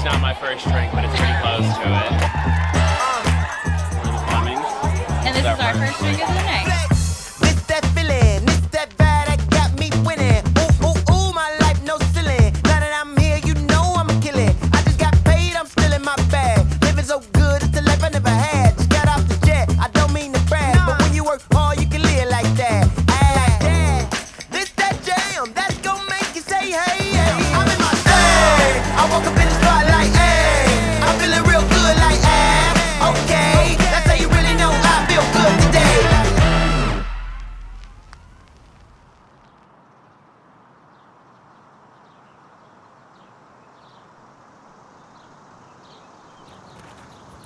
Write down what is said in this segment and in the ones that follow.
It's not my first drink, but it's pretty close to it. We're the Flemings. And this is our first drink of the night. This that feeling, this that vibe that got me winning. Ooh, ooh, ooh, my life no ceiling. Now that I'm here, you know I'm killing. I just got paid, I'm still in my bag. Living so good, it's the life I never had. Just got off the jet, I don't mean to brag, but when you work hard, you can live like that. This that jam, that's gonna make you say, hey, hey. I'm in my bag. I woke up in the spotlight, hey. I'm feeling real good, like, okay. That's how you really know I feel good today.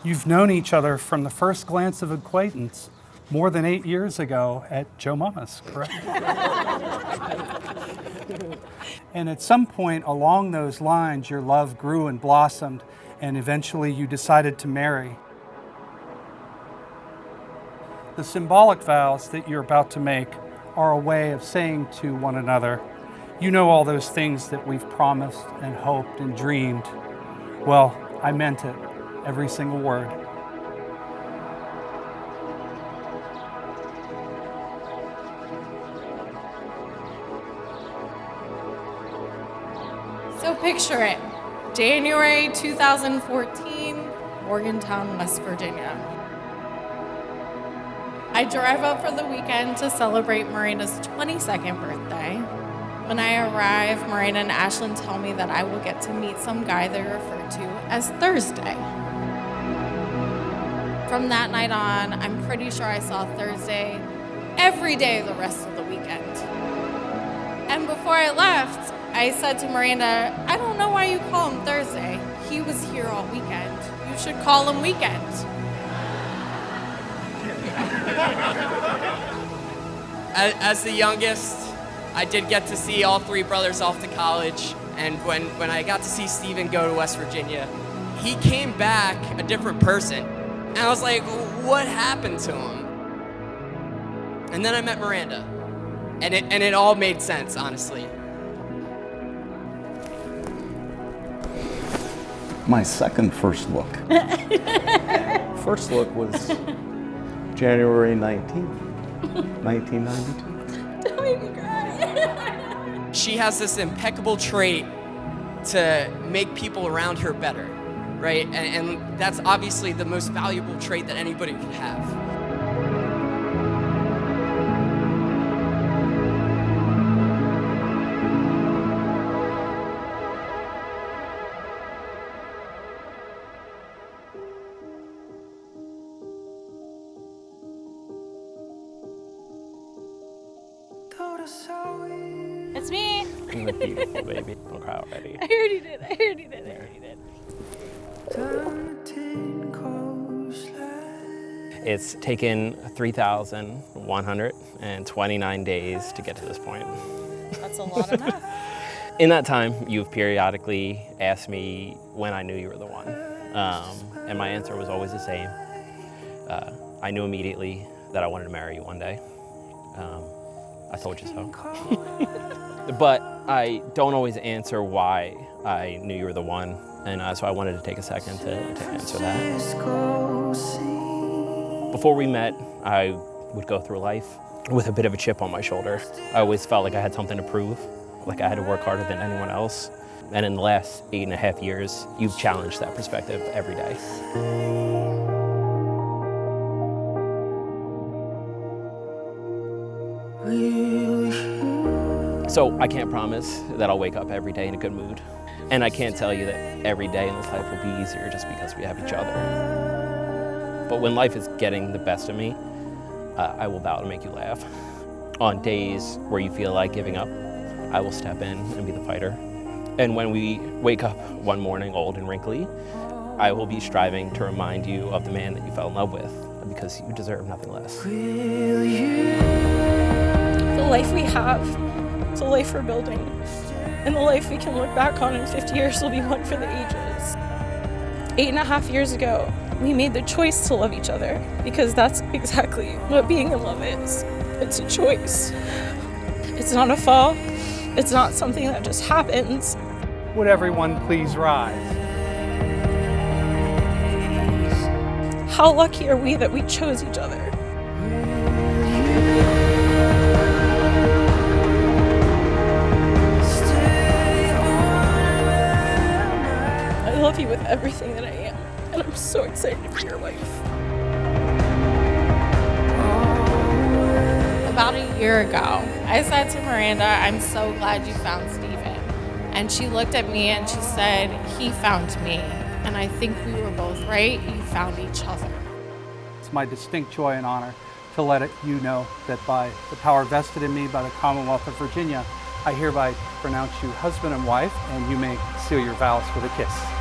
You've known each other from the first glance of acquaintance more than 8 years ago at Joe Mama's, correct? And at some point along those lines, your love grew and blossomed, and eventually you decided to marry. The symbolic vows that you're about to make are a way of saying to one another, you know all those things that we've promised and hoped and dreamed. Well, I meant it, every single word. So picture it, January 2014, Morgantown, West Virginia. I drive up for the weekend to celebrate Miranda's 22nd birthday. When I arrive, Miranda and Ashlyn tell me that I will get to meet some guy they refer to as Thursday. From that night on, I'm pretty sure I saw Thursday every day the rest of the weekend. And before I left, I said to Miranda, I don't know why you call him Thursday. He was here all weekend. You should call him Weekend. As the youngest, I did get to see all three brothers off to college. And when I got to see Steven go to West Virginia, he came back a different person. And I was like, what happened to him? And then I met Miranda. And it all made sense, honestly. My second first look. First look was January 19th, 1992. Don't make me cry. She has this impeccable trait to make people around her better, right? And that's obviously the most valuable trait that anybody could have. It's me. I'm the beautiful baby. Don't cry already. I already did. It's taken 3,129 days to get to this point. That's a lot of math. In that time, you've periodically asked me when I knew you were the one. And my answer was always the same. I knew immediately that I wanted to marry you one day. I told you so. But I don't always answer why I knew you were the one, and so I wanted to take a second to answer that. Before we met, I would go through life with a bit of a chip on my shoulder. I always felt like I had something to prove, like I had to work harder than anyone else. And in the last 8.5 years, you've challenged that perspective every day. So I can't promise that I'll wake up every day in a good mood. And I can't tell you that every day in this life will be easier just because we have each other. But when life is getting the best of me, I will vow to make you laugh. On days where you feel like giving up, I will step in and be the fighter. And when we wake up one morning old and wrinkly, I will be striving to remind you of the man that you fell in love with, because you deserve nothing less. The life we have, it's a life we're building. And the life we can look back on in 50 years will be one for the ages. 8.5 years ago, we made the choice to love each other, because that's exactly what being in love is. It's a choice. It's not a fall. It's not something that just happens. Would everyone please rise? How lucky are we that we chose each other? I love you with everything that I am, and I'm so excited to be your wife. About a year ago, I said to Miranda, I'm so glad you found Steven. And she looked at me and she said, he found me. And I think we were both right. You found each other. It's my distinct joy and honor to let you know that by the power vested in me by the Commonwealth of Virginia, I hereby pronounce you husband and wife, and you may seal your vows with a kiss.